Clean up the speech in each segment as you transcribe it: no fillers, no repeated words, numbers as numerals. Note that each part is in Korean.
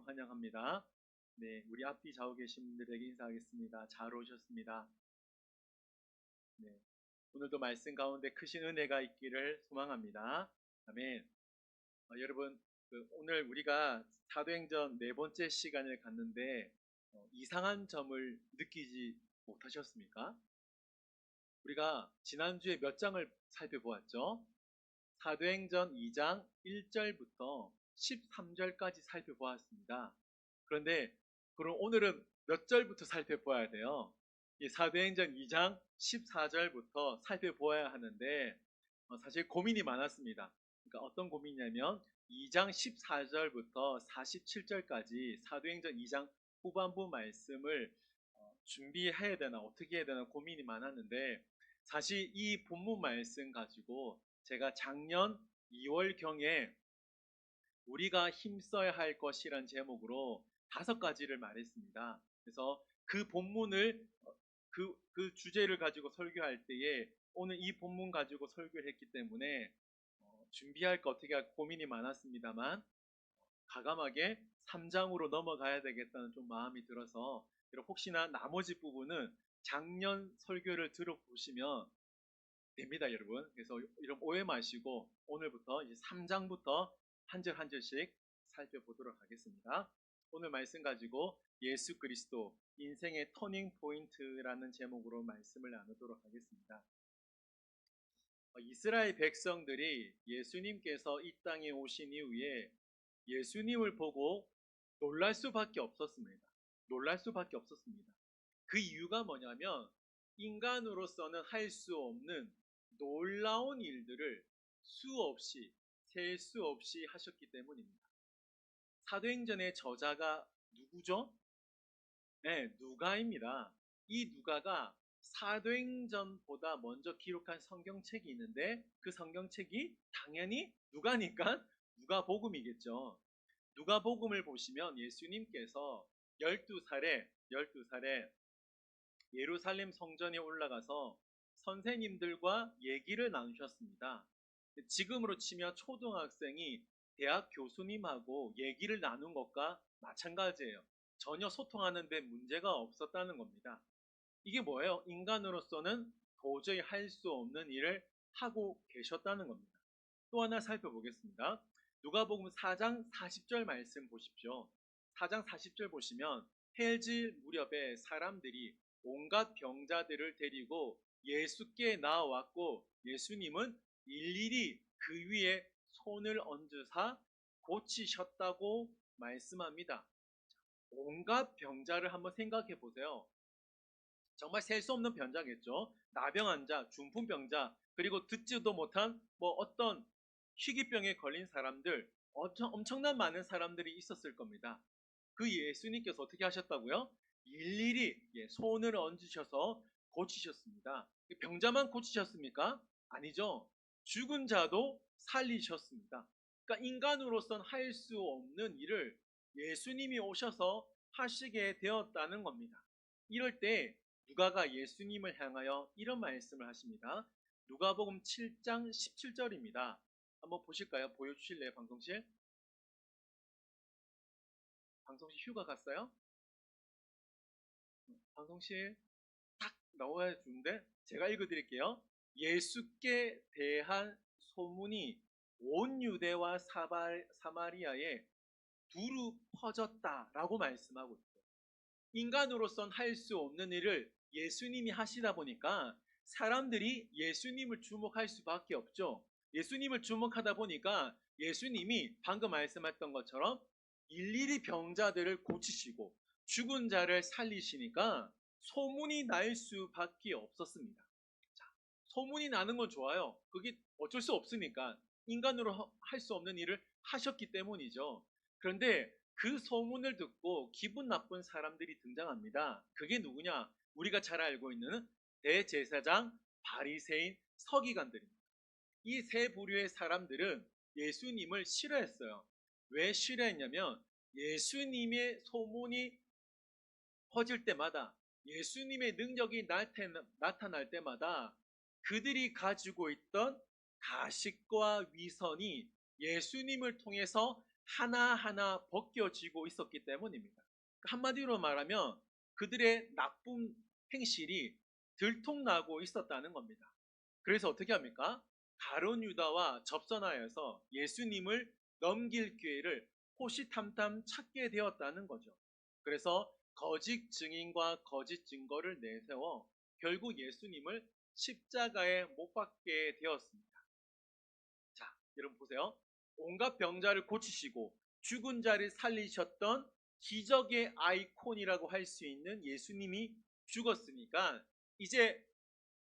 환영합니다. 네, 우리 앞뒤 좌우 계신 분들에게 인사하겠습니다. 잘 오셨습니다. 네, 오늘도 말씀 가운데 크신 은혜가 있기를 소망합니다. 아멘. 여러분, 오늘 우리가 사도행전 네 번째 시간을 갖는데 이상한 점을 느끼지 못하셨습니까? 우리가 지난주에 몇 장을 살펴보았죠? 사도행전 2장 1절부터 13절까지 살펴보았습니다. 그런데 그럼 오늘은 몇 절부터 살펴보아야 돼요? 이 사도행전 2장 14절부터 살펴보아야 하는데 사실 고민이 많았습니다. 그러니까 어떤 고민이냐면 2장 14절부터 47절까지 사도행전 2장 후반부 말씀을 준비해야 되나 어떻게 해야 되나 고민이 많았는데 사실 이 본문 말씀 가지고 제가 작년 2월경에 우리가 힘써야 할 것이란 제목으로 5가지를 말했습니다. 그래서 그 본문을 그 주제를 가지고 설교할 때에 오늘 이 본문 가지고 설교를 했기 때문에 준비할 거 어떻게 할까 고민이 많았습니다만 과감하게 3장으로 넘어가야 되겠다는 좀 마음이 들어서 혹시나 나머지 부분은 작년 설교를 들어보시면 됩니다, 여러분. 그래서 이런 오해 마시고 오늘부터 이제 3장부터 한 절 한 절씩 살펴보도록 하겠습니다. 오늘 말씀 가지고 예수 그리스도 인생의 터닝 포인트라는 제목으로 말씀을 나누도록 하겠습니다. 이스라엘 백성들이 예수님께서 이 땅에 오신 이후에 예수님을 보고 놀랄 수밖에 없었습니다. 놀랄 수밖에 없었습니다. 그 이유가 뭐냐면 인간으로서는 할 수 없는 놀라운 일들을 수없이 셀 수 없이 하셨기 때문입니다. 사도행전의 저자가 누구죠? 네, 누가입니다. 이 누가가 사도행전보다 먼저 기록한 성경책이 있는데 그 성경책이 당연히 누가니까 누가복음이겠죠. 누가복음을 보시면 예수님께서 12살에 예루살렘 성전에 올라가서 선생님들과 얘기를 나누셨습니다. 지금으로 치면 초등학생이 대학 교수님하고 얘기를 나눈 것과 마찬가지예요. 전혀 소통하는 데 문제가 없었다는 겁니다. 이게 뭐예요? 인간으로서는 도저히 할 수 없는 일을 하고 계셨다는 겁니다. 또 하나 살펴보겠습니다. 누가복음 4장 40절 말씀 보십시오. 4장 40절 보시면 해질 무렵에 사람들이 온갖 병자들을 데리고 예수께 나와왔고 예수님은 일일이 그 위에 손을 얹으사 고치셨다고 말씀합니다. 온갖 병자를 한번 생각해 보세요. 정말 셀 수 없는 병자겠죠. 나병 환자, 중풍 병자, 그리고 듣지도 못한 어떤 희귀병에 걸린 사람들, 엄청난 많은 사람들이 있었을 겁니다. 그 예수님께서 어떻게 하셨다고요? 일일이 손을 얹으셔서 고치셨습니다. 병자만 고치셨습니까? 아니죠. 죽은 자도 살리셨습니다. 그러니까 인간으로서는 할 수 없는 일을 예수님이 오셔서 하시게 되었다는 겁니다. 이럴 때 누가가 예수님을 향하여 이런 말씀을 하십니다. 누가복음 7장 17절입니다. 한번 보실까요? 보여주실래요, 방송실? 방송실 휴가 갔어요? 방송실 딱 나와야 주는데 제가 읽어드릴게요. 예수께 대한 소문이 온 유대와 사마리아에 두루 퍼졌다라고 말씀하고 있어요. 인간으로선 할 수 없는 일을 예수님이 하시다 보니까 사람들이 예수님을 주목할 수밖에 없죠. 예수님을 주목하다 보니까 예수님이 방금 말씀했던 것처럼 일일이 병자들을 고치시고 죽은 자를 살리시니까 소문이 날 수밖에 없었습니다. 자, 소문이 나는 건 좋아요. 그게 어쩔 수 없으니까 인간으로 할 수 없는 일을 하셨기 때문이죠. 그런데 그 소문을 듣고 기분 나쁜 사람들이 등장합니다. 그게 누구냐? 우리가 잘 알고 있는 대제사장, 바리새인, 서기관들입니다. 이 세 부류의 사람들은 예수님을 싫어했어요. 왜 싫어했냐면 예수님의 소문이 퍼질 때마다 예수님의 능력이 나타날 때마다 그들이 가지고 있던 가식과 위선이 예수님을 통해서 하나하나 벗겨지고 있었기 때문입니다. 한마디로 말하면 그들의 나쁜 행실이 들통나고 있었다는 겁니다. 그래서 어떻게 합니까? 가룟 유다와 접선하여서 예수님을 넘길 기회를 호시탐탐 찾게 되었다는 거죠. 그래서 거짓 증인과 거짓 증거를 내세워 결국 예수님을 십자가에 못 박게 되었습니다. 자, 여러분 보세요. 온갖 병자를 고치시고 죽은 자를 살리셨던 기적의 아이콘이라고 할 수 있는 예수님이 죽었으니까 이제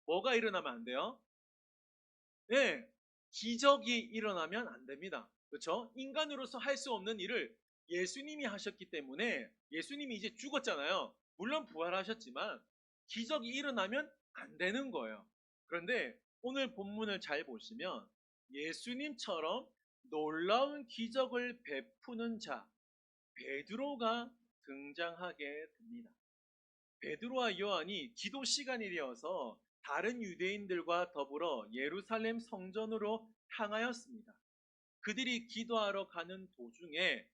뭐가 일어나면 안 돼요? 네, 기적이 일어나면 안 됩니다. 그렇죠? 인간으로서 할 수 없는 일을 예수님이 하셨기 때문에 예수님이 이제 죽었잖아요. 물론 부활하셨지만 기적이 일어나면 안 되는 거예요. 그런데 오늘 본문을 잘 보시면 예수님처럼 놀라운 기적을 베푸는 자 베드로가 등장하게 됩니다. 베드로와 요한이 기도 시간이 되어서 다른 유대인들과 더불어 예루살렘 성전으로 향하였습니다. 그들이 기도하러 가는 도중에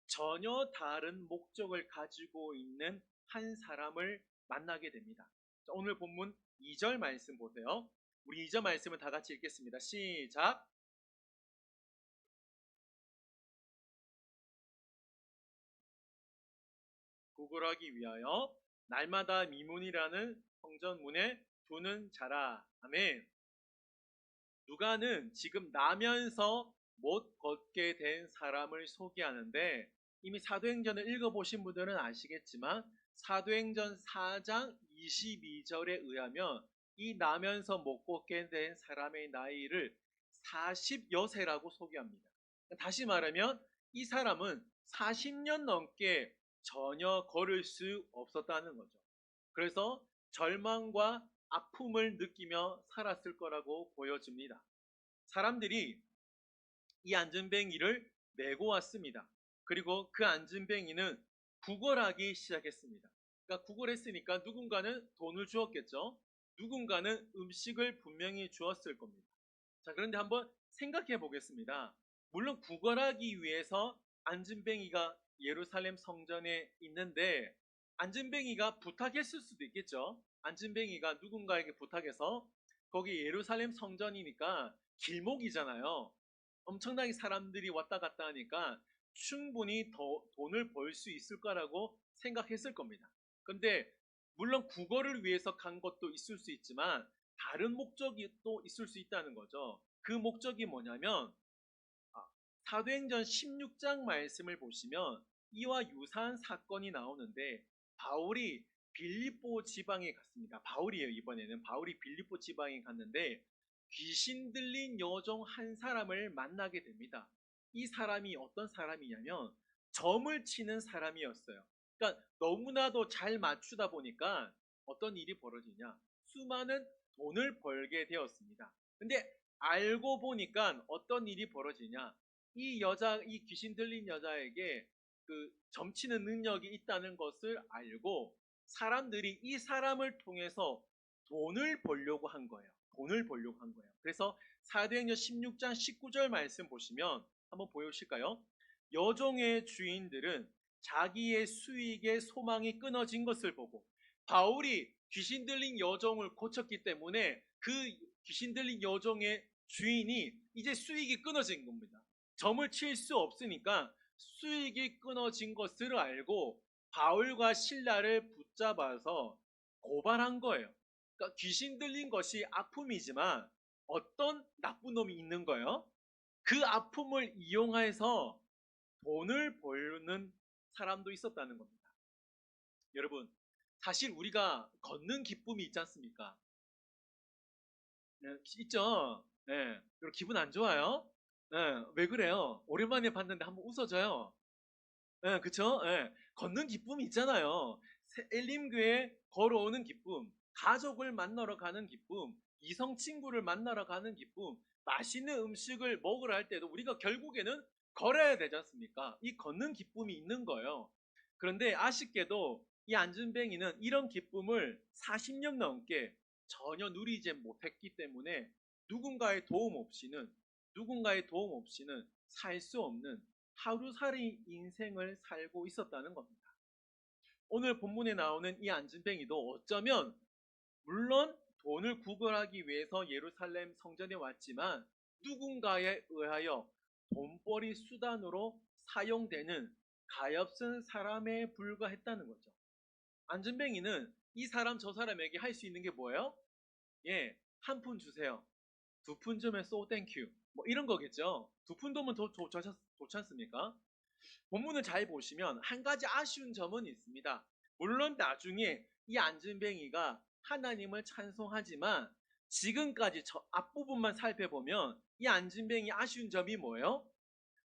전혀 다른 목적을 가지고 있는 한 사람을 만나게 됩니다. 오늘 본문 2절 말씀 보세요. 우리 2절 말씀을 다 같이 읽겠습니다. 시작. 구걸하기 위하여 날마다 미문이라는 성전 문에 두는 자라. 아멘. 누가는 지금 나면서 못 걷게 된 사람을 소개하는데 이미 사도행전을 읽어보신 분들은 아시겠지만 사도행전 4장 22절에 의하면 이 나면서 못 걷게 된 사람의 나이를 40여세라고 소개합니다. 다시 말하면 이 사람은 40년 넘게 전혀 걸을 수 없었다는 거죠. 그래서 절망과 아픔을 느끼며 살았을 거라고 보여집니다. 사람들이 이 안전뱅이를 메고 왔습니다. 그리고 그 안전뱅이는 구걸하기 시작했습니다. 그러니까 구걸했으니까 누군가는 돈을 주었겠죠. 누군가는 음식을 분명히 주었을 겁니다. 자, 그런데 한번 생각해 보겠습니다. 물론 구걸하기 위해서 안전뱅이가 예루살렘 성전에 있는데 안전뱅이가 부탁했을 수도 있겠죠. 안전뱅이가 누군가에게 부탁해서 거기 예루살렘 성전이니까 길목이잖아요. 엄청나게 사람들이 왔다 갔다 하니까 충분히 더 돈을 벌 수 있을 거라고 생각했을 겁니다. 근데 물론 구걸을 위해서 간 것도 있을 수 있지만 다른 목적이 또 있을 수 있다는 거죠. 그 목적이 뭐냐면 사도행전 16장 말씀을 보시면 이와 유사한 사건이 나오는데 바울이 빌립보 지방에 갔습니다. 바울이에요. 이번에는 바울이 빌립보 지방에 갔는데 귀신 들린 여종 한 사람을 만나게 됩니다. 이 사람이 어떤 사람이냐면 점을 치는 사람이었어요. 그러니까 너무나도 잘 맞추다 보니까 어떤 일이 벌어지냐? 수많은 돈을 벌게 되었습니다. 근데 알고 보니까 어떤 일이 벌어지냐? 이 귀신 들린 여자에게 그 점치는 능력이 있다는 것을 알고 사람들이 이 사람을 통해서 돈을 벌려고 한 거예요. 돈을 벌려고 한 거예요. 그래서 사도행전 16장 19절 말씀 보시면 한번 보여주실까요? 여종의 주인들은 자기의 수익의 소망이 끊어진 것을 보고 바울이 귀신 들린 여종을 고쳤기 때문에 그 귀신 들린 여종의 주인이 이제 수익이 끊어진 겁니다. 점을 칠 수 없으니까 수익이 끊어진 것을 알고 바울과 신라를 붙잡아서 고발한 거예요. 그러니까 귀신 들린 것이 아픔이지만 어떤 나쁜 놈이 있는 거예요. 그 아픔을 이용해서 돈을 벌는 사람도 있었다는 겁니다. 여러분, 사실 우리가 걷는 기쁨이 있지 않습니까? 네, 있죠? 네, 기분 안 좋아요? 네, 왜 그래요? 오랜만에 봤는데 한번 웃어줘요. 네, 그쵸? 네, 걷는 기쁨이 있잖아요. 엘림교회 걸어오는 기쁨, 가족을 만나러 가는 기쁨, 이성 친구를 만나러 가는 기쁨, 맛있는 음식을 먹으러 할 때도 우리가 결국에는 걸어야 되지 않습니까? 이 걷는 기쁨이 있는 거예요. 그런데 아쉽게도 이 안준뱅이는 이런 기쁨을 40년 넘게 전혀 누리지 못했기 때문에 누군가의 도움 없이는 살 수 없는 하루살이 인생을 살고 있었다는 겁니다. 오늘 본문에 나오는 이 안진뱅이도 어쩌면 물론 돈을 구걸하기 위해서 예루살렘 성전에 왔지만 누군가에 의하여 돈벌이 수단으로 사용되는 가엾은 사람에 불과했다는 거죠. 안진뱅이는 이 사람 저 사람에게 할 수 있는 게 뭐예요? 예, 한 푼 주세요. 두 푼 주면 so thank you. 뭐 이런 거겠죠. 두 푼 도면 더 좋지 않습니까? 본문을 잘 보시면 한 가지 아쉬운 점은 있습니다. 물론 나중에 이 안진뱅이가 하나님을 찬송하지만 지금까지 저 앞부분만 살펴보면 이 안진뱅이 아쉬운 점이 뭐예요?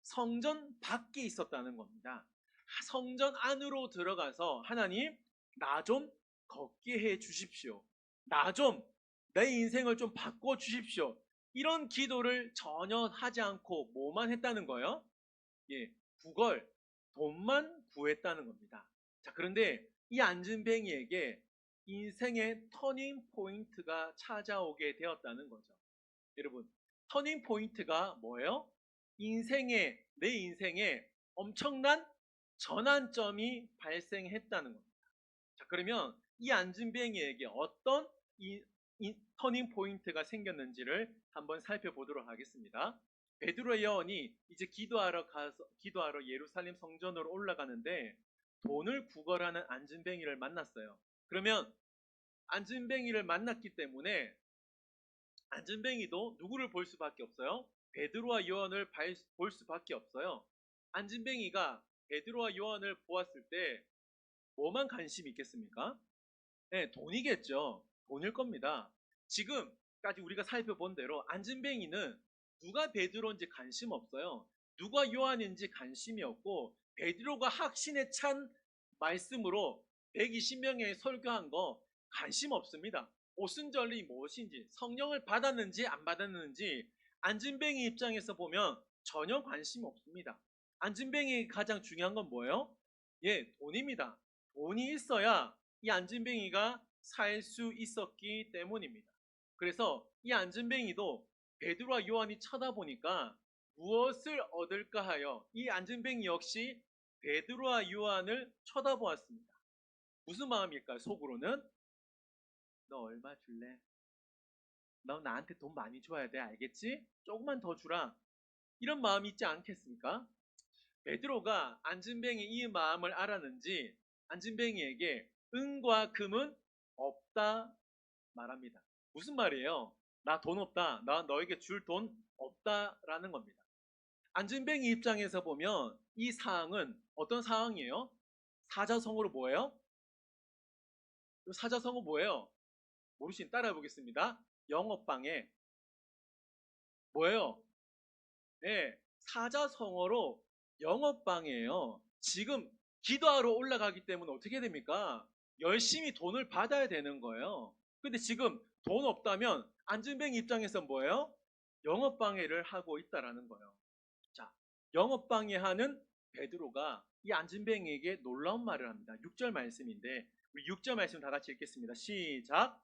성전 밖에 있었다는 겁니다. 성전 안으로 들어가서 하나님 나 좀 걷게 해 주십시오. 나 좀 내 인생을 좀 바꿔 주십시오. 이런 기도를 전혀 하지 않고 뭐만 했다는 거예요? 예, 구걸, 돈만 구했다는 겁니다. 자, 그런데 이 안진뱅이에게 인생의 터닝 포인트가 찾아오게 되었다는 거죠. 여러분, 터닝 포인트가 뭐예요? 내 인생에 엄청난 전환점이 발생했다는 겁니다. 자, 그러면 이 안진뱅이에게 어떤 이 터닝 포인트가 생겼는지를 한번 살펴보도록 하겠습니다. 베드로의 여원이 이제 기도하러 예루살렘 성전으로 올라가는데 돈을 구걸하는 안진뱅이를 만났어요. 그러면 안진뱅이를 만났기 때문에 안진뱅이도 누구를 볼 수밖에 없어요? 베드로와 요한을 볼 수밖에 없어요. 안진뱅이가 베드로와 요한을 보았을 때 뭐만 관심이 있겠습니까? 네, 돈이겠죠. 돈일 겁니다. 지금까지 우리가 살펴본 대로 안진뱅이는 누가 베드로인지 관심 없어요. 누가 요한인지 관심이 없고 베드로가 확신에 찬 말씀으로 120명에 설교한 거 관심 없습니다. 오순절이 무엇인지 성령을 받았는지 안 받았는지 안진뱅이 입장에서 보면 전혀 관심 없습니다. 안진뱅이 가장 중요한 건 뭐예요? 예, 돈입니다. 돈이 있어야 이 안진뱅이가 살 수 있었기 때문입니다. 그래서 이 안진뱅이도 베드로와 요한이 쳐다보니까 무엇을 얻을까 하여 이 안진뱅이 역시 베드로와 요한을 쳐다보았습니다. 무슨 마음일까요? 속으로는 너 얼마 줄래? 너 나한테 돈 많이 줘야 돼, 알겠지? 조금만 더 주라. 이런 마음이 있지 않겠습니까? 베드로가 안진뱅이 이 마음을 알았는지 안진뱅이에게 은과 금은 없다 말합니다. 무슨 말이에요? 나 돈 없다. 나 너에게 줄 돈 없다라는 겁니다. 안진뱅이 입장에서 보면 이 사항은 어떤 상황이에요? 사자성어로 뭐예요? 사자성어 뭐예요? 모르신 따라해 보겠습니다. 영업방해. 뭐예요? 네, 사자성어로 영업방해예요. 지금 기도하러 올라가기 때문에 어떻게 됩니까? 열심히 돈을 받아야 되는 거예요. 근데 지금 돈 없다면 안진뱅이 입장에서 뭐예요? 영업방해를 하고 있다라는 거예요. 자, 영업방해하는 베드로가 이 안진뱅이에게 놀라운 말을 합니다. 6절 말씀인데 우리 6절 말씀 다 같이 읽겠습니다. 시작.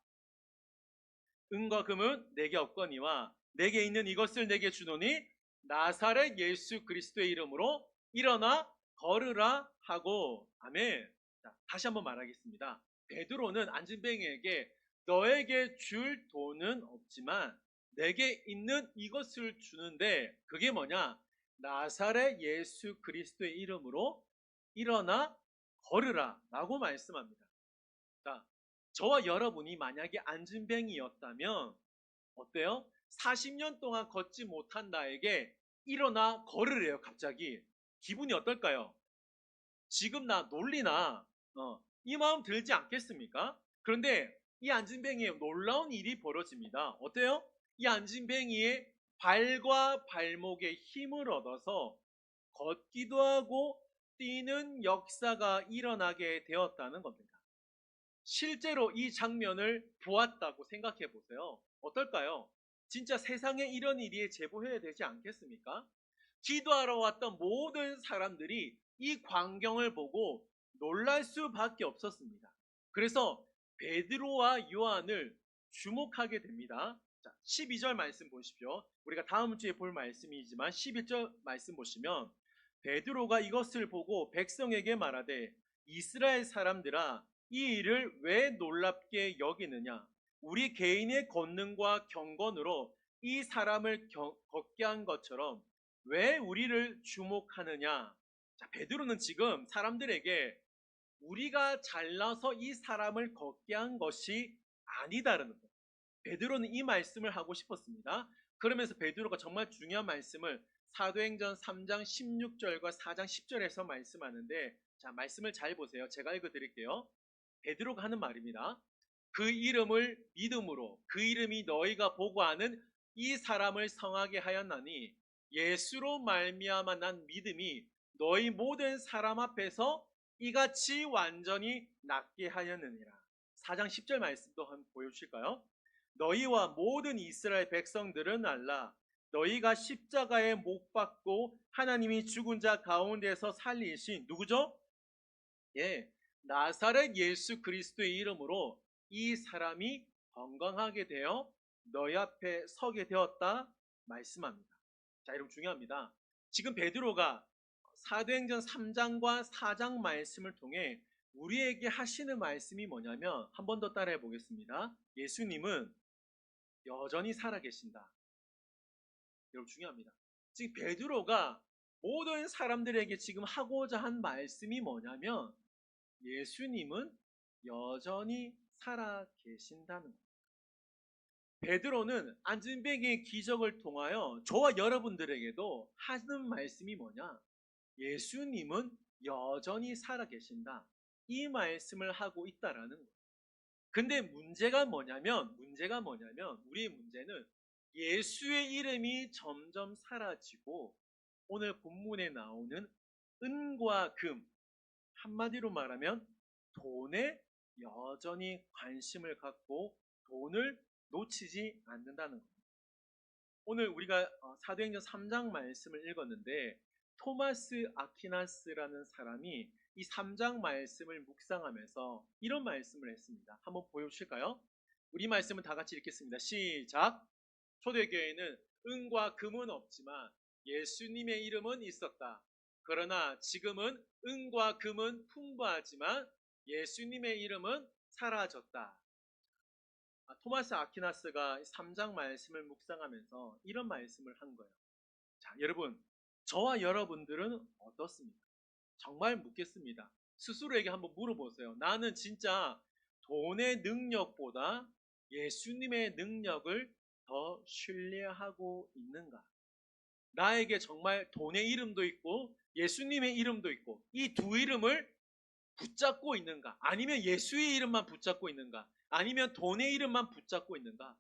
은과 금은 내게 없거니와 내게 있는 이것을 내게 주노니 나사렛 예수 그리스도의 이름으로 일어나 걸으라 하고 아멘. 자, 다시 한번 말하겠습니다. 베드로는 안진뱅이에게 너에게 줄 돈은 없지만 내게 있는 이것을 주는데 그게 뭐냐? 나사렛 예수 그리스도의 이름으로 일어나 걸으라 라고 말씀합니다. 자, 저와 여러분이 만약에 안진뱅이였다면 어때요? 40년 동안 걷지 못한 나에게 일어나 걸으래요, 갑자기. 기분이 어떨까요? 지금 나 놀리나? 이 마음 들지 않겠습니까? 그런데 이 안진뱅이의 놀라운 일이 벌어집니다. 어때요? 이 안진뱅이의 발과 발목에 힘을 얻어서 걷기도 하고 뛰는 역사가 일어나게 되었다는 겁니다. 실제로 이 장면을 보았다고 생각해 보세요. 어떨까요? 진짜 세상에 이런 일이 제보해야 되지 않겠습니까? 기도하러 왔던 모든 사람들이 이 광경을 보고 놀랄 수밖에 없었습니다. 그래서 베드로와 요한을 주목하게 됩니다. 자, 12절 말씀 보십시오. 우리가 다음 주에 볼 말씀이지만 11절 말씀 보시면 베드로가 이것을 보고 백성에게 말하되 이스라엘 사람들아 이 일을 왜 놀랍게 여기느냐 우리 개인의 권능과 경건으로 이 사람을 걷게 한 것처럼 왜 우리를 주목하느냐. 자, 베드로는 지금 사람들에게 우리가 잘나서 이 사람을 걷게 한 것이 아니다라는 거예요. 베드로는 이 말씀을 하고 싶었습니다. 그러면서 베드로가 정말 중요한 말씀을 사도행전 3장 16절과 4장 10절에서 말씀하는데, 자, 말씀을 잘 보세요. 제가 읽어 드릴게요. 베드로가 하는 말입니다. 그 이름을 믿음으로 그 이름이 너희가 보고 아는 이 사람을 성하게 하였나니 예수로 말미암아 난 믿음이 너희 모든 사람 앞에서 이같이 완전히 낫게 하였느니라. 4장 10절 말씀도 한번 보여주실까요? 너희와 모든 이스라엘 백성들은 알라. 너희가 십자가에 못 박고 하나님이 죽은 자 가운데서 살리신 누구죠? 예, 나사렛 예수 그리스도의 이름으로 이 사람이 건강하게 되어 너희 앞에 서게 되었다 말씀합니다. 자, 여러분 중요합니다. 지금 베드로가 사도행전 3장과 4장 말씀을 통해 우리에게 하시는 말씀이 뭐냐면 한 번 더 따라해 보겠습니다. 예수님은 여전히 살아계신다. 여러분 중요합니다. 지금 베드로가 모든 사람들에게 지금 하고자 한 말씀이 뭐냐면 예수님은 여전히 살아계신다는 겁니다. 베드로는 안진뱅이의 기적을 통하여 저와 여러분들에게도 하는 말씀이 뭐냐? 예수님은 여전히 살아계신다. 이 말씀을 하고 있다라는 거예요. 근데 문제가 뭐냐면 우리의 문제는 예수의 이름이 점점 사라지고 오늘 본문에 나오는 은과 금, 한마디로 말하면 돈에 여전히 관심을 갖고 돈을 놓치지 않는다는 겁니다. 오늘 우리가 사도행전 3장 말씀을 읽었는데 토마스 아퀴나스라는 사람이 이 3장 말씀을 묵상하면서 이런 말씀을 했습니다. 한번 보여주실까요? 우리 말씀은 다 같이 읽겠습니다. 시작! 초대교회는 은과 금은 없지만 예수님의 이름은 있었다. 그러나 지금은 은과 금은 풍부하지만 예수님의 이름은 사라졌다. 토마스 아퀴나스가 3장 말씀을 묵상하면서 이런 말씀을 한 거예요. 자, 여러분, 저와 여러분들은 어떻습니까? 정말 묻겠습니다. 스스로에게 한번 물어보세요. 나는 진짜 돈의 능력보다 예수님의 능력을 더 신뢰하고 있는가? 나에게 정말 돈의 이름도 있고 예수님의 이름도 있고 이 두 이름을 붙잡고 있는가? 아니면 예수의 이름만 붙잡고 있는가? 아니면 돈의 이름만 붙잡고 있는가?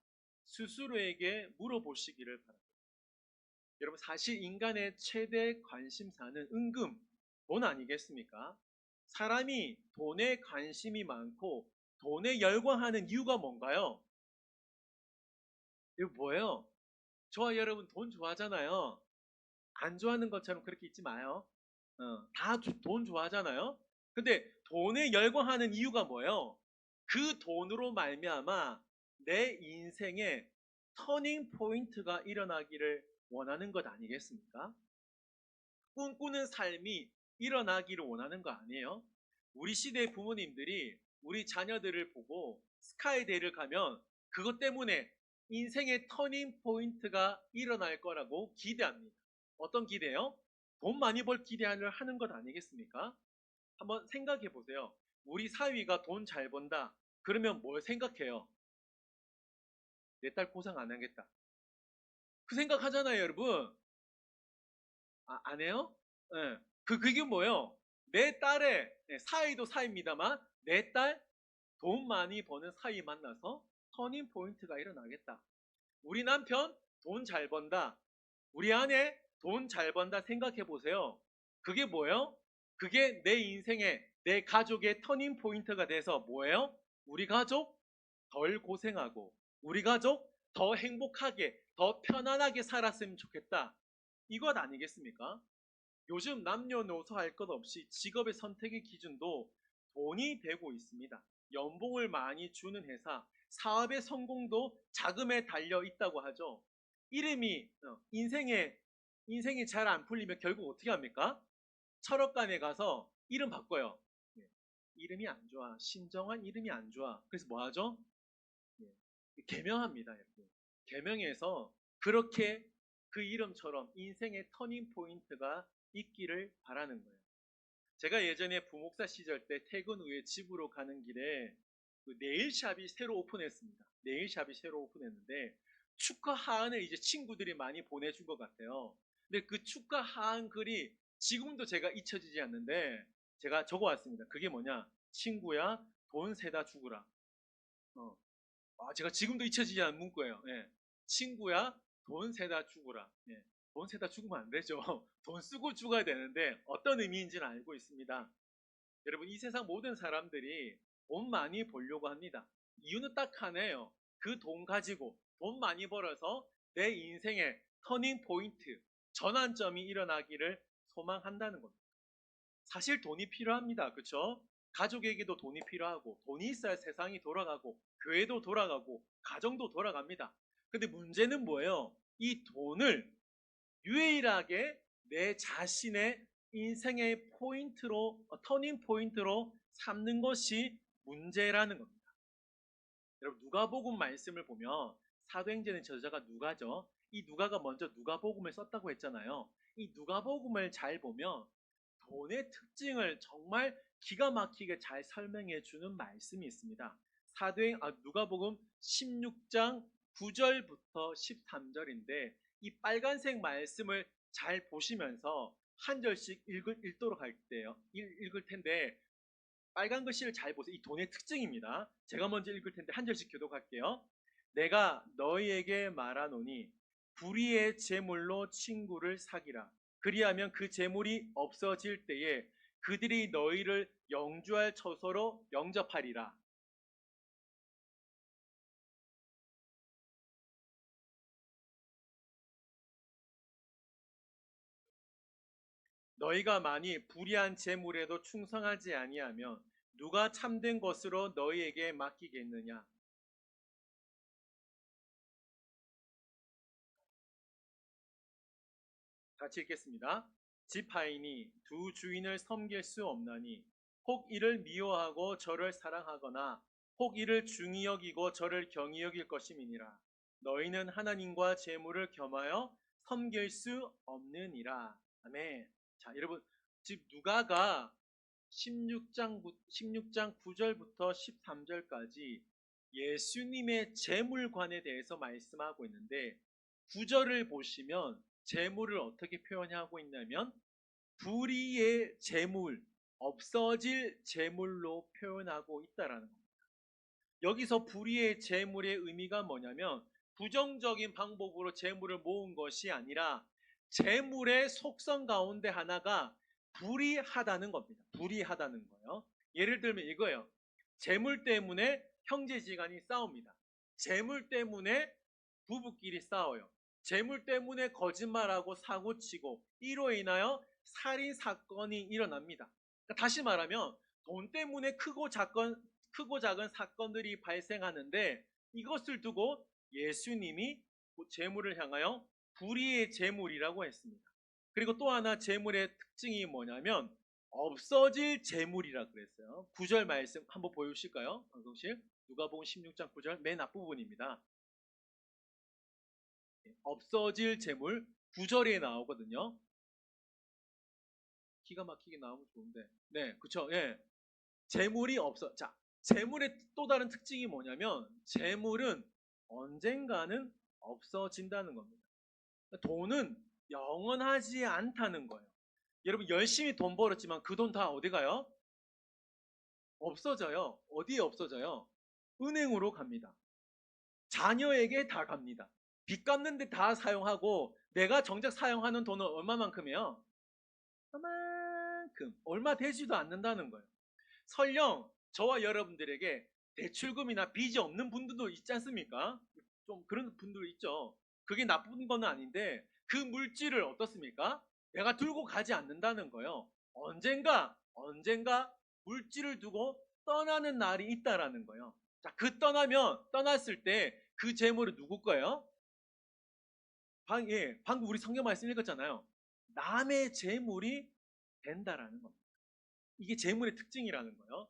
스스로에게 물어보시기를 바랍니다. 여러분, 사실 인간의 최대 관심사는 은금, 돈 아니겠습니까? 사람이 돈에 관심이 많고 돈에 열광하는 이유가 뭔가요? 이거 뭐예요? 저와 여러분 돈 좋아하잖아요. 안 좋아하는 것처럼 그렇게 있지 마요. 다 돈 좋아하잖아요. 근데 돈에 열광하는 이유가 뭐예요? 그 돈으로 말미암아 내 인생에 터닝 포인트가 일어나기를 원하는 것 아니겠습니까? 꿈꾸는 삶이 일어나기를 원하는 거 아니에요? 우리 시대의 부모님들이 우리 자녀들을 보고 스카이데이를 가면 그것 때문에 인생의 터닝 포인트가 일어날 거라고 기대합니다. 어떤 기대요? 돈 많이 벌 기대를 하는 것 아니겠습니까? 한번 생각해 보세요. 우리 사위가 돈 잘 번다. 그러면 뭘 생각해요? 내 딸 고생 안 하겠다. 그 생각하잖아요, 여러분. 안 해요? 네. 그게 뭐예요? 내 딸의, 사위도 사위입니다만, 내 딸 돈 많이 버는 사위 만나서 터닝 포인트가 일어나겠다. 우리 남편 돈 잘 번다. 우리 아내 돈 잘 번다 생각해 보세요. 그게 뭐예요? 그게 내 인생에 내 가족의 터닝 포인트가 돼서 뭐예요? 우리 가족 덜 고생하고 우리 가족 더 행복하게 더 편안하게 살았으면 좋겠다. 이것 아니겠습니까? 요즘 남녀노소 할 것 없이 직업의 선택의 기준도 돈이 되고 있습니다. 연봉을 많이 주는 회사, 사업의 성공도 자금에 달려 있다고 하죠. 이름이 인생이 잘 안 풀리면 결국 어떻게 합니까? 철업관에 가서 이름 바꿔요. 예, 이름이 안 좋아. 신정환 이름이 안 좋아. 그래서 뭐 하죠? 예, 개명합니다. 이렇게. 개명해서 그렇게 그 이름처럼 인생의 터닝 포인트가 있기를 바라는 거예요. 제가 예전에 부목사 시절 때 퇴근 후에 집으로 가는 길에 그 네일샵이 새로 오픈했습니다. 네일샵이 새로 오픈했는데 축하 하안을 이제 친구들이 많이 보내준 것 같아요. 근데 그 축하 하안 글이 지금도 제가 잊혀지지 않는데 제가 적어왔습니다. 그게 뭐냐? 친구야, 돈 세다 주구라. 어. 제가 지금도 잊혀지지 않는 문구예요. 예. 친구야, 돈 세다 주구라. 예. 돈 세다 죽으면 안 되죠. 돈 쓰고 죽어야 되는데 어떤 의미인지는 알고 있습니다. 여러분, 이 세상 모든 사람들이 돈 많이 벌려고 합니다. 이유는 딱 하나예요. 그 돈 가지고 돈 많이 벌어서 내 인생의 터닝 포인트, 전환점이 일어나기를 소망한다는 겁니다. 사실 돈이 필요합니다. 그렇죠? 가족에게도 돈이 필요하고 돈이 있어야 세상이 돌아가고 교회도 돌아가고 가정도 돌아갑니다. 근데 문제는 뭐예요? 이 돈을 유일하게 내 자신의 인생의 포인트로, 터닝 포인트로 삼는 것이 문제라는 겁니다. 여러분, 누가복음 말씀을 보면 사도행전의 저자가 누가죠? 이 누가가 먼저 누가복음을 썼다고 했잖아요. 이 누가복음을 잘 보면 돈의 특징을 정말 기가 막히게 잘 설명해 주는 말씀이 있습니다. 누가복음 16장 9절부터 13절인데 이 빨간색 말씀을 잘 보시면서 한 절씩 읽도록 읽을 텐데 빨간 글씨를 잘 보세요. 이 돈의 특징입니다. 제가 먼저 읽을 텐데 한 절씩 교독할게요. 내가 너희에게 말하노니 불의의 재물로 친구를 사기라. 그리하면 그 재물이 없어질 때에 그들이 너희를 영주할 처소로 영접하리라. 너희가 만일 불의한 재물에도 충성하지 아니하면 누가 참된 것으로 너희에게 맡기겠느냐? 같이 읽겠습니다. 지파인이 두 주인을 섬길 수 없나니 혹 이를 미워하고 저를 사랑하거나 혹 이를 중히 여기고 저를 경히 여길 것임이니라. 너희는 하나님과 재물을 겸하여 섬길 수 없느니라. 아멘. 자, 여러분, 즉 누가가 16장 9절부터 13절까지 예수님의 재물관에 대해서 말씀하고 있는데 9절을 보시면 재물을 어떻게 표현하고 있냐면 불의의 재물, 없어질 재물로 표현하고 있다라는 겁니다. 여기서 불의의 재물의 의미가 뭐냐면 부정적인 방법으로 재물을 모은 것이 아니라 재물의 속성 가운데 하나가 불의하다는 겁니다. 불의하다는 거예요. 예를 들면 이거예요. 재물 때문에 형제지간이 싸웁니다. 재물 때문에 부부끼리 싸워요. 재물 때문에 거짓말하고 사고치고 이로 인하여 살인 사건이 일어납니다. 그러니까 다시 말하면 돈 때문에 크고 작은 사건들이 발생하는데 이것을 두고 예수님이 재물을 향하여 불의의 재물이라고 했습니다. 그리고 또 하나 재물의 특징이 뭐냐면 없어질 재물이라 그랬어요. 9절 말씀 한번 보여주실까요? 방송실 누가복음 16장 9절 맨 앞부분입니다. 없어질 재물 9절에 나오거든요. 기가 막히게 나오면 좋은데. 네, 그쵸. 예. 재물이 없어. 자, 재물의 또 다른 특징이 뭐냐면 재물은 언젠가는 없어진다는 겁니다. 돈은 영원하지 않다는 거예요. 여러분 열심히 돈 벌었지만 그 돈 다 어디 가요? 없어져요. 어디에 없어져요? 은행으로 갑니다. 자녀에게 다 갑니다. 빚 갚는데 다 사용하고 내가 정작 사용하는 돈은 얼마만큼이에요? 그만큼 얼마 되지도 않는다는 거예요. 설령 저와 여러분들에게 대출금이나 빚이 없는 분들도 있지 않습니까? 좀 그런 분들 있죠. 그게 나쁜 건 아닌데 그 물질을 어떻습니까? 내가 들고 가지 않는다는 거예요. 언젠가 물질을 두고 떠나는 날이 있다라는 거예요. 자, 떠났을 때 그 재물은 누구 거예요? 방금 우리 성경 말씀 읽었잖아요. 남의 재물이 된다라는 겁니다. 이게 재물의 특징이라는 거예요.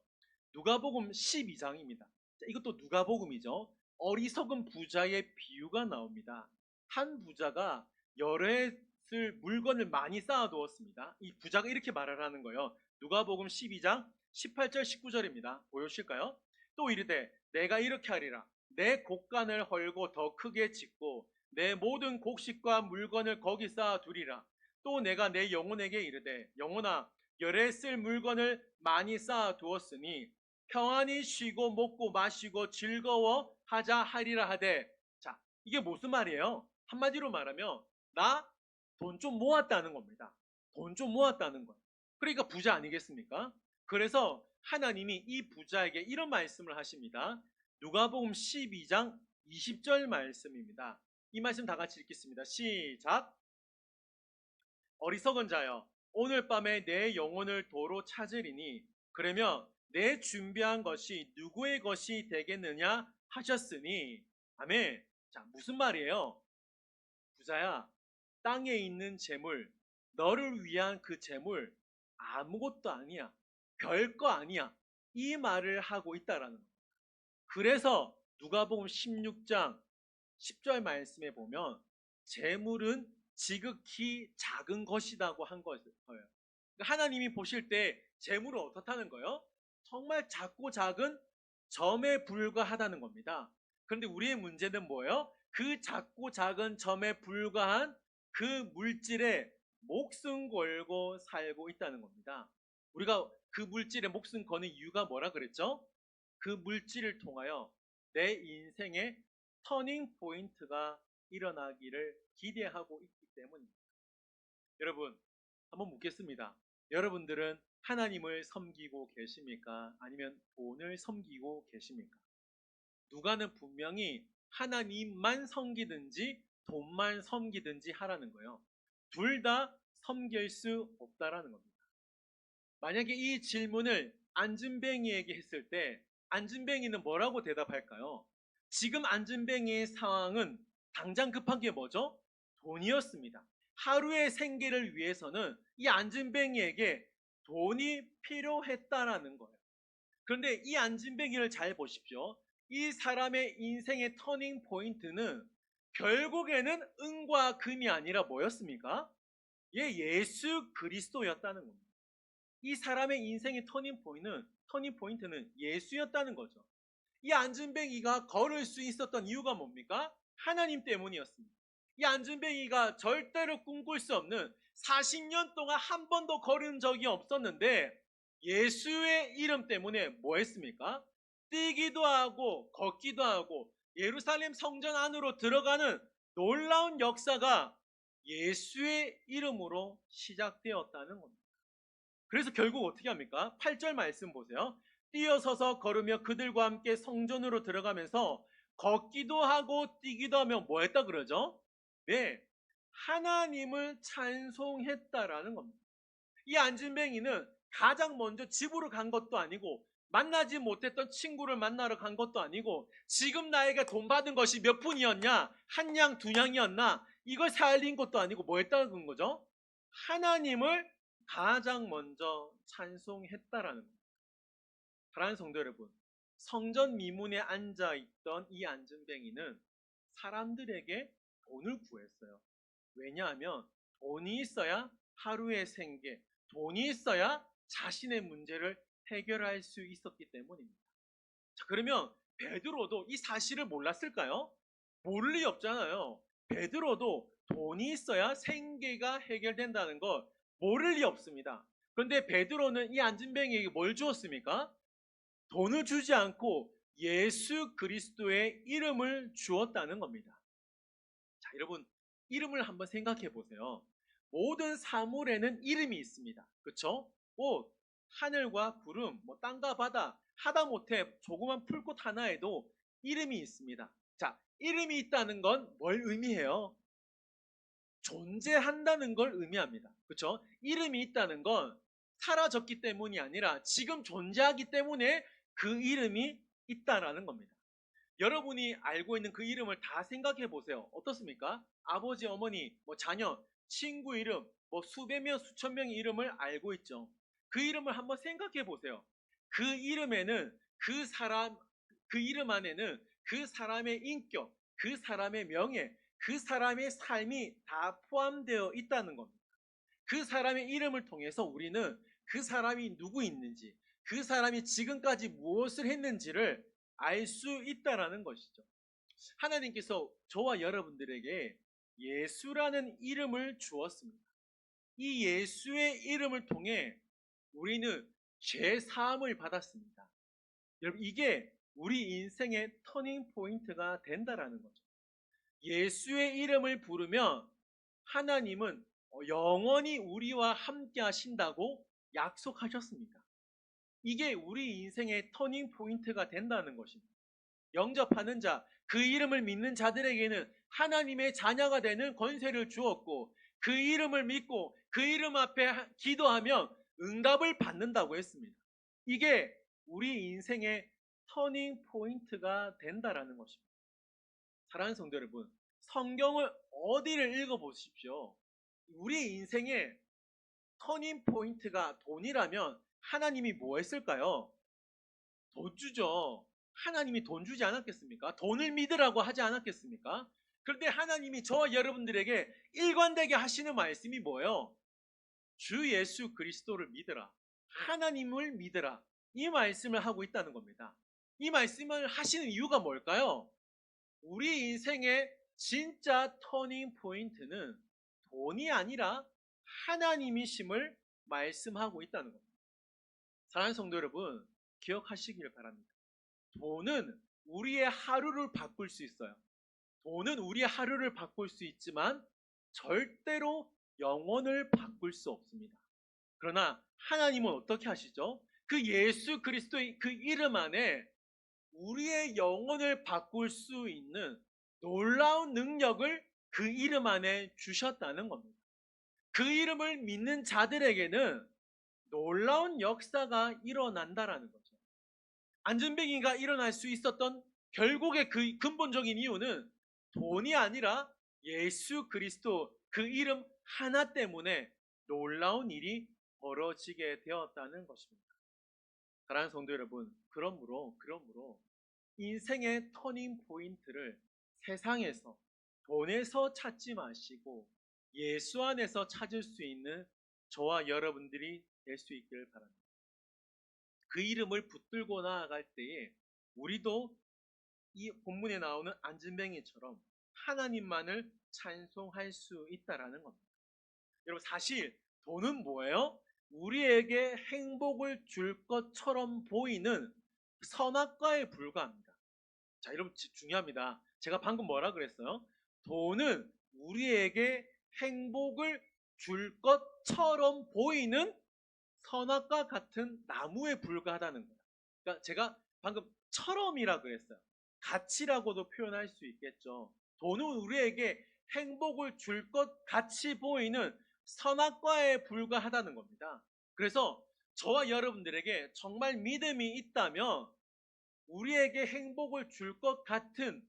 누가복음 12장입니다. 이것도 누가복음이죠. 어리석은 부자의 비유가 나옵니다. 한 부자가 여러 해쓸 물건을 많이 쌓아두었습니다. 이 부자가 이렇게 말을 하는 거예요. 누가복음 12장 18절 19절입니다. 보여주실까요? 또 이르되 내가 이렇게 하리라. 내 곡간을 헐고 더 크게 짓고 내 모든 곡식과 물건을 거기 쌓아두리라. 또 내가 내 영혼에게 이르되 영혼아 열에 쓸 물건을 많이 쌓아두었으니 평안히 쉬고 먹고 마시고 즐거워하자 하리라 하되. 자, 이게 무슨 말이에요? 한마디로 말하면 나 돈 좀 모았다는 겁니다. 돈 좀 모았다는 거예요. 그러니까 부자 아니겠습니까? 그래서 하나님이 이 부자에게 이런 말씀을 하십니다. 누가복음 12장 20절 말씀입니다. 이 말씀 다 같이 읽겠습니다. 시작. 어리석은 자여 오늘 밤에 내 영혼을 도로 찾으리니 그러면 내 준비한 것이 누구의 것이 되겠느냐 하셨으니. 아멘. 자, 무슨 말이에요? 부자야, 땅에 있는 재물, 너를 위한 그 재물 아무것도 아니야. 별거 아니야. 이 말을 하고 있다라는 거예요. 그래서 누가복음 16장 10절 말씀에 보면 재물은 지극히 작은 것이라고 한 거예요. 그러니까 하나님이 보실 때 재물은 어떻다는 거예요? 정말 작고 작은 점에 불과하다는 겁니다. 그런데 우리의 문제는 뭐예요? 그 작고 작은 점에 불과한 그 물질에 목숨 걸고 살고 있다는 겁니다. 우리가 그 물질에 목숨 거는 이유가 뭐라 그랬죠? 그 물질을 통하여 내 인생의 터닝 포인트가 일어나기를 기대하고 있기 때문입니다. 여러분, 한번 묻겠습니다. 여러분들은 하나님을 섬기고 계십니까? 아니면 돈을 섬기고 계십니까? 누가는 분명히 하나님만 섬기든지 돈만 섬기든지 하라는 거예요. 둘 다 섬길 수 없다라는 겁니다. 만약에 이 질문을 안진뱅이에게 했을 때 안진뱅이는 뭐라고 대답할까요? 지금 안진뱅이의 상황은 당장 급한 게 뭐죠? 돈이었습니다. 하루의 생계를 위해서는 이 안진뱅이에게 돈이 필요했다라는 거예요. 그런데 이 안진뱅이를 잘 보십시오. 이 사람의 인생의 터닝 포인트는 결국에는 은과 금이 아니라 뭐였습니까? 예수 그리스도였다는 겁니다. 이 사람의 인생의 터닝 포인트는 예수였다는 거죠. 이 안진뱅이가 걸을 수 있었던 이유가 뭡니까? 하나님 때문이었습니다. 이 안진뱅이가 절대로 꿈꿀 수 없는 40년 동안 한 번도 걸은 적이 없었는데 예수의 이름 때문에 뭐 했습니까? 뛰기도 하고 걷기도 하고 예루살렘 성전 안으로 들어가는 놀라운 역사가 예수의 이름으로 시작되었다는 겁니다. 그래서 결국 어떻게 합니까? 8절 말씀 보세요. 뛰어서서 걸으며 그들과 함께 성전으로 들어가면서 걷기도 하고 뛰기도 하며 뭐 했다 그러죠? 네, 하나님을 찬송했다라는 겁니다. 이 안진뱅이는 가장 먼저 집으로 간 것도 아니고 만나지 못했던 친구를 만나러 간 것도 아니고 지금 나에게 돈 받은 것이 몇 푼이었냐? 한 냥, 두 냥이었나? 이걸 살린 것도 아니고 뭐 했다는 거죠? 하나님을 가장 먼저 찬송했다라는 겁니다. 사랑하는 성도 여러분, 성전 미문에 앉아있던 이 안진뱅이는 사람들에게 돈을 구했어요. 왜냐하면 돈이 있어야 하루의 생계, 돈이 있어야 자신의 문제를 해결할 수 있었기 때문입니다. 자, 그러면 베드로도 이 사실을 몰랐을까요? 모를 리 없잖아요. 베드로도 돈이 있어야 생계가 해결된다는 걸 모를 리 없습니다. 그런데 베드로는 이 안진뱅이에게 뭘 주었습니까? 돈을 주지 않고 예수 그리스도의 이름을 주었다는 겁니다. 자, 여러분, 이름을 한번 생각해 보세요. 모든 사물에는 이름이 있습니다. 그렇죠? 옷, 하늘과 구름, 땅과 바다, 하다못해 조그만 풀꽃 하나에도 이름이 있습니다. 자, 이름이 있다는 건 뭘 의미해요? 존재한다는 걸 의미합니다. 그렇죠? 이름이 있다는 건 사라졌기 때문이 아니라 지금 존재하기 때문에 그 이름이 있다라는 겁니다. 여러분이 알고 있는 그 이름을 다 생각해 보세요. 어떻습니까? 아버지, 어머니, 자녀, 친구 이름, 뭐 수백 명, 수천 명의 이름을 알고 있죠. 그 이름을 한번 생각해 보세요. 그 이름에는 그 이름 안에는 그 사람의 인격, 그 사람의 명예, 그 사람의 삶이 다 포함되어 있다는 겁니다. 그 사람의 이름을 통해서 우리는 그 사람이 누구 있는지, 그 사람이 지금까지 무엇을 했는지를 알 수 있다라는 것이죠. 하나님께서 저와 여러분들에게 예수라는 이름을 주었습니다. 이 예수의 이름을 통해 우리는 죄 사함을 받았습니다. 여러분, 이게 우리 인생의 터닝 포인트가 된다라는 거죠. 예수의 이름을 부르면 하나님은 영원히 우리와 함께 하신다고 약속하셨습니다. 이게 우리 인생의 터닝 포인트가 된다는 것입니다. 영접하는 자, 그 이름을 믿는 자들에게는 하나님의 자녀가 되는 권세를 주었고, 그 이름을 믿고 그 이름 앞에 기도하면 응답을 받는다고 했습니다. 이게 우리 인생의 터닝 포인트가 된다라는 것입니다. 사랑하는 성도 여러분, 성경을 어디를 읽어보십시오. 우리 인생의 터닝 포인트가 돈이라면 하나님이 뭐 했을까요? 돈 주죠. 하나님이 돈 주지 않았겠습니까? 돈을 믿으라고 하지 않았겠습니까? 그런데 하나님이 저와 여러분들에게 일관되게 하시는 말씀이 뭐예요? 주 예수 그리스도를 믿으라. 하나님을 믿으라. 이 말씀을 하고 있다는 겁니다. 이 말씀을 하시는 이유가 뭘까요? 우리 인생의 진짜 터닝 포인트는 돈이 아니라 하나님이심을 말씀하고 있다는 겁니다. 사랑하는 성도 여러분, 기억하시길 바랍니다. 돈은 우리의 하루를 바꿀 수 있어요. 돈은 우리의 하루를 바꿀 수 있지만 절대로 영혼을 바꿀 수 없습니다. 그러나 하나님은 어떻게 하시죠? 그 예수 그리스도의 그 이름 안에 우리의 영혼을 바꿀 수 있는 놀라운 능력을 그 이름 안에 주셨다는 겁니다. 그 이름을 믿는 자들에게는 놀라운 역사가 일어난다라는 거죠. 안전뱅이가 일어날 수 있었던 결국의 그 근본적인 이유는 돈이 아니라 예수 그리스도 그 이름 하나 때문에 놀라운 일이 벌어지게 되었다는 것입니다. 사랑하는 성도 여러분, 그러므로 인생의 터닝 포인트를 세상에서, 돈에서 찾지 마시고 예수 안에서 찾을 수 있는 저와 여러분들이 될 수 있기를 바랍니다. 그 이름을 붙들고 나아갈 때에 우리도 이 본문에 나오는 안진뱅이처럼 하나님만을 찬송할 수 있다라는 겁니다. 여러분, 사실 돈은 뭐예요? 우리에게 행복을 줄 것처럼 보이는 선악과에 불과합니다. 자, 여러분 중요합니다. 제가 방금 뭐라 그랬어요? 돈은 우리에게 행복을 줄 것처럼 보이는 선악과 같은 나무에 불과하다는 거예요. 그러니까 제가 방금 처럼이라 그랬어요. 같이라고도 표현할 수 있겠죠. 돈은 우리에게 행복을 줄 것 같이 보이는 선악과에 불과하다는 겁니다. 그래서 저와 여러분들에게 정말 믿음이 있다면 우리에게 행복을 줄 것 같은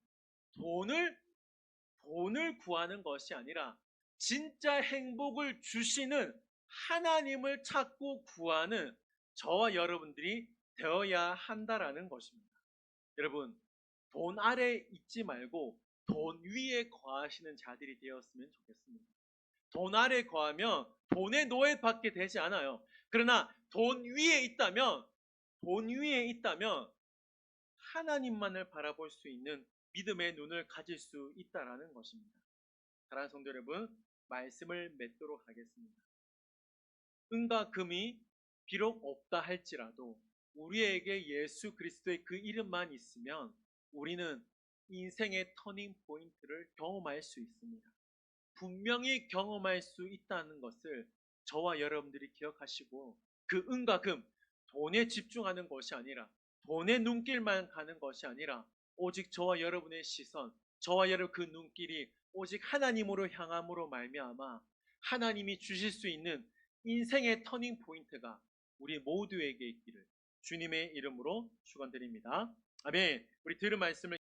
돈을 구하는 것이 아니라 진짜 행복을 주시는 하나님을 찾고 구하는 저와 여러분들이 되어야 한다라는 것입니다. 여러분, 돈 아래 있지 말고 돈 위에 거하시는 자들이 되었으면 좋겠습니다. 돈 아래 거하면 돈의 노예받게 되지 않아요. 그러나 돈 위에 있다면 하나님만을 바라볼 수 있는 믿음의 눈을 가질 수 있다라는 것입니다. 사랑하는 성도 여러분, 말씀을 맺도록 하겠습니다. 은과 금이 비록 없다 할지라도 우리에게 예수 그리스도의 그 이름만 있으면 우리는 인생의 터닝 포인트를 경험할 수 있습니다. 분명히 경험할 수 있다는 것을 저와 여러분들이 기억하시고, 그 은과 금, 돈에 집중하는 것이 아니라, 돈의 눈길만 가는 것이 아니라 오직 저와 여러분의 시선, 저와 여러분 그 눈길이 오직 하나님으로 향함으로 말미암아 하나님이 주실 수 있는 인생의 터닝 포인트가 우리 모두에게 있기를 주님의 이름으로 축원드립니다. 아멘. 우리 들은 말씀을